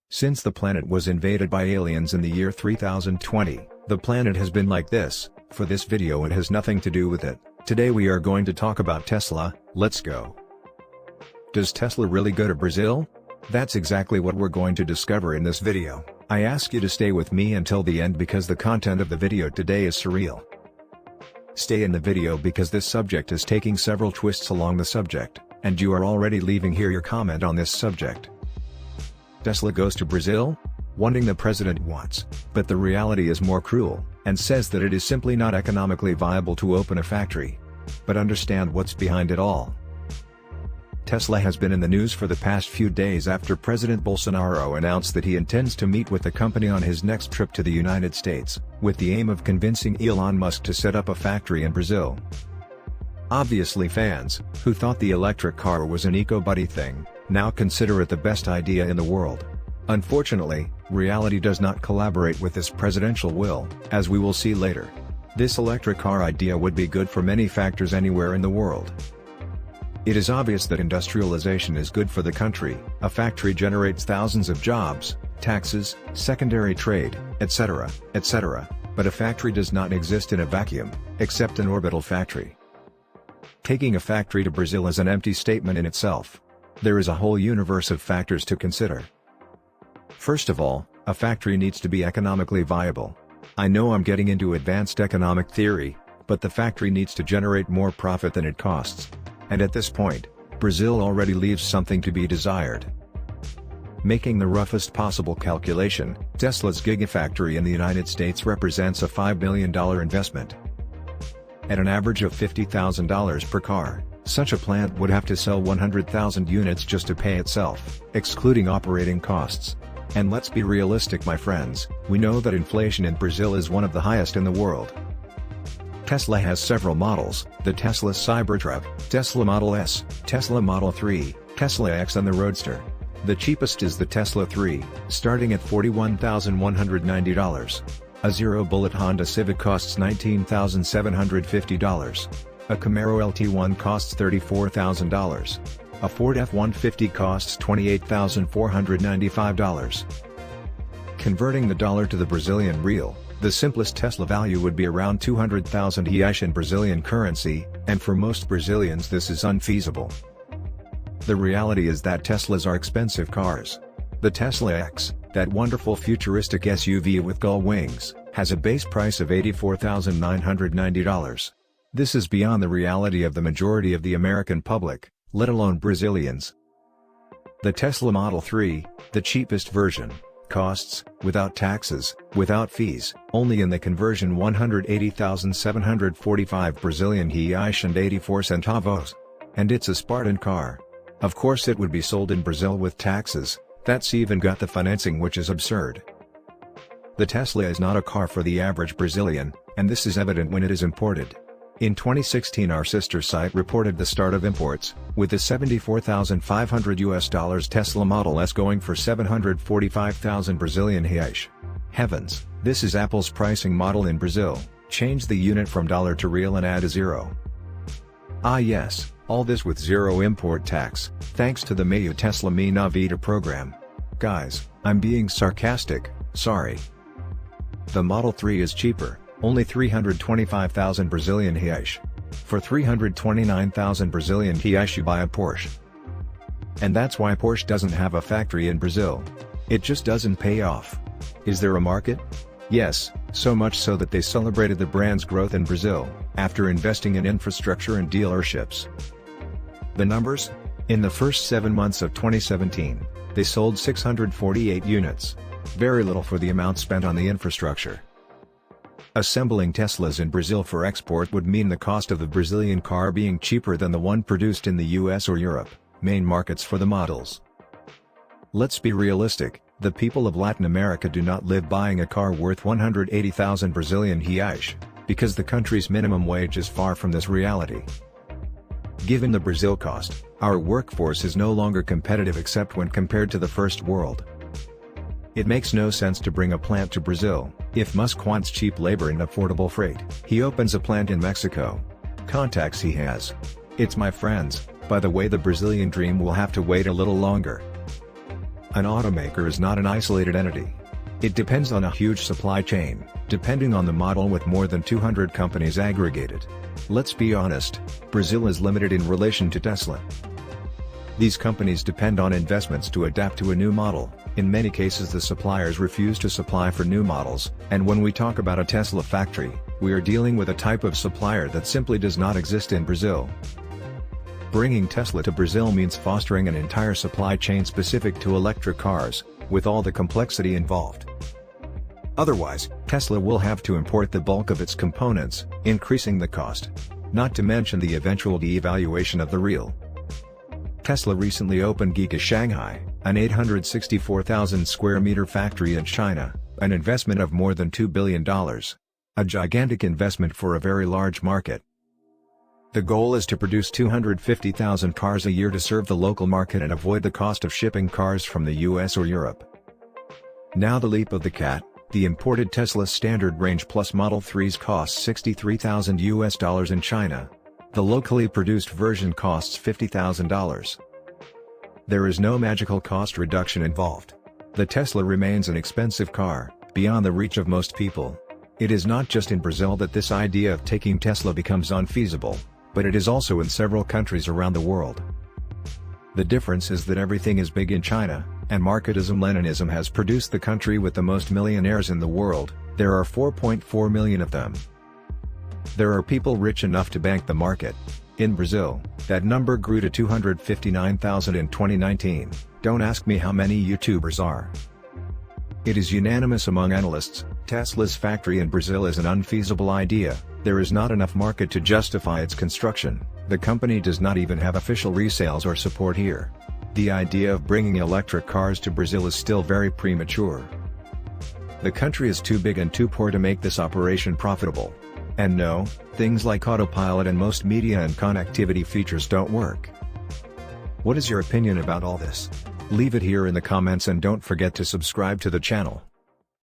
Since the planet was invaded by aliens in the year 3020, the planet has been like this. For this video it has nothing to do with it. Today we are going to talk about Tesla. Let's go. Does Tesla really go to Brazil? That's exactly what we're going to discover in this video. I ask you to stay with me until the end because the content of the video today is surreal. Stay in the video because this subject is taking several twists along the subject, and you are already leaving here your comment on this subject. Tesla goes to Brazil? One thing the president wants, but the reality is more cruel, and says that it is simply not economically viable to open a factory. But understand what's behind it all. Tesla has been in the news for the past few days after President Bolsonaro announced that he intends to meet with the company on his next trip to the United States, with the aim of convincing Elon Musk to set up a factory in Brazil. Obviously fans, who thought the electric car was an eco-buddy thing, now consider it the best idea in the world. Unfortunately, reality does not collaborate with this presidential will, as we will see later. This electric car idea would be good for many factors anywhere in the world. It is obvious that industrialization is good for the country. A factory generates thousands of jobs, taxes, secondary trade, etc., etc., but a factory does not exist in a vacuum, except an orbital factory. Taking a factory to Brazil is an empty statement in itself. There is a whole universe of factors to consider. First of all, a factory needs to be economically viable. I know I'm getting into advanced economic theory, but the factory needs to generate more profit than it costs. And at this point, Brazil already leaves something to be desired. Making the roughest possible calculation, Tesla's gigafactory in the United States represents a $5 billion investment. At an average of $50,000 per car, such a plant would have to sell 100,000 units just to pay itself, excluding operating costs. And let's be realistic, my friends, we know that inflation in Brazil is one of the highest in the world. Tesla has several models: the Tesla Cybertruck, Tesla Model S, Tesla Model 3, Tesla X and the Roadster. The cheapest is the Tesla 3, starting at $41,190. A zero-bullet Honda Civic costs $19,750. A Camaro LT1 costs $34,000. A Ford F-150 costs $28,495. Converting the dollar to the Brazilian real, the simplest Tesla value would be around 200,000 reais in Brazilian currency, and for most Brazilians this is unfeasible. The reality is that Teslas are expensive cars. The Tesla X, that wonderful futuristic SUV with gull wings, has a base price of $84,990. This is beyond the reality of the majority of the American public, let alone Brazilians. The Tesla Model 3, the cheapest version, costs, without taxes, without fees, only in the conversion 180,745 Brazilian reais and 84 centavos. And it's a Spartan car. Of course it would be sold in Brazil with taxes, that's even got the financing, which is absurd. The Tesla is not a car for the average Brazilian, and this is evident when it is imported. In 2016 our sister site reported the start of imports, with the $74,500 Tesla Model S going for 745,000 Brazilian reais. Heavens, this is Apple's pricing model in Brazil. Change the unit from dollar to real and add a zero. Ah yes, all this with zero import tax, thanks to the Meio Tesla Minha Vida program. Guys, I'm being sarcastic, sorry. The Model 3 is cheaper, only 325,000 Brazilian reais. For 329,000 Brazilian reais you buy a Porsche. And that's why Porsche doesn't have a factory in Brazil. It just doesn't pay off. Is there a market? Yes, so much so that they celebrated the brand's growth in Brazil, after investing in infrastructure and dealerships. The numbers? In the first 7 months of 2017, they sold 648 units. Very little for the amount spent on the infrastructure. Assembling Teslas in Brazil for export would mean the cost of the Brazilian car being cheaper than the one produced in the US or Europe, main markets for the models. Let's be realistic, the people of Latin America do not live buying a car worth 180,000 Brazilian reais, because the country's minimum wage is far from this reality. Given the Brazil cost, our workforce is no longer competitive except when compared to the first world. It makes no sense to bring a plant to Brazil, if Musk wants cheap labor and affordable freight. He opens a plant in Mexico. Contacts he has. It's my friends, by the way, the Brazilian dream will have to wait a little longer. An automaker is not an isolated entity. It depends on a huge supply chain, depending on the model with more than 200 companies aggregated. Let's be honest, Brazil is limited in relation to Tesla. These companies depend on investments to adapt to a new model. In many cases the suppliers refuse to supply for new models, and when we talk about a Tesla factory, we are dealing with a type of supplier that simply does not exist in Brazil. Bringing Tesla to Brazil means fostering an entire supply chain specific to electric cars, with all the complexity involved. Otherwise, Tesla will have to import the bulk of its components, increasing the cost. Not to mention the eventual devaluation of the real. Tesla recently opened Giga Shanghai, an 864,000 square meter factory in China, an investment of more than $2 billion. A gigantic investment for a very large market. The goal is to produce 250,000 cars a year to serve the local market and avoid the cost of shipping cars from the US or Europe. Now the leap of the cat, the imported Tesla Standard Range Plus Model 3s costs $63,000 in China. The locally produced version costs $50,000. There is no magical cost reduction involved. The Tesla remains an expensive car, beyond the reach of most people. It is not just in Brazil that this idea of taking Tesla becomes unfeasible, but it is also in several countries around the world. The difference is that everything is big in China, and Marxism-Leninism has produced the country with the most millionaires in the world. There are 4.4 million of them. There are people rich enough to bank the market. In Brazil, that number grew to 259,000 in 2019, don't ask me how many YouTubers are. It is unanimous among analysts, Tesla's factory in Brazil is an unfeasible idea. There is not enough market to justify its construction. The company does not even have official resales or support here. The idea of bringing electric cars to Brazil is still very premature. The country is too big and too poor to make this operation profitable. And no, things like autopilot and most media and connectivity features don't work. What is your opinion about all this? Leave it here in the comments and don't forget to subscribe to the channel.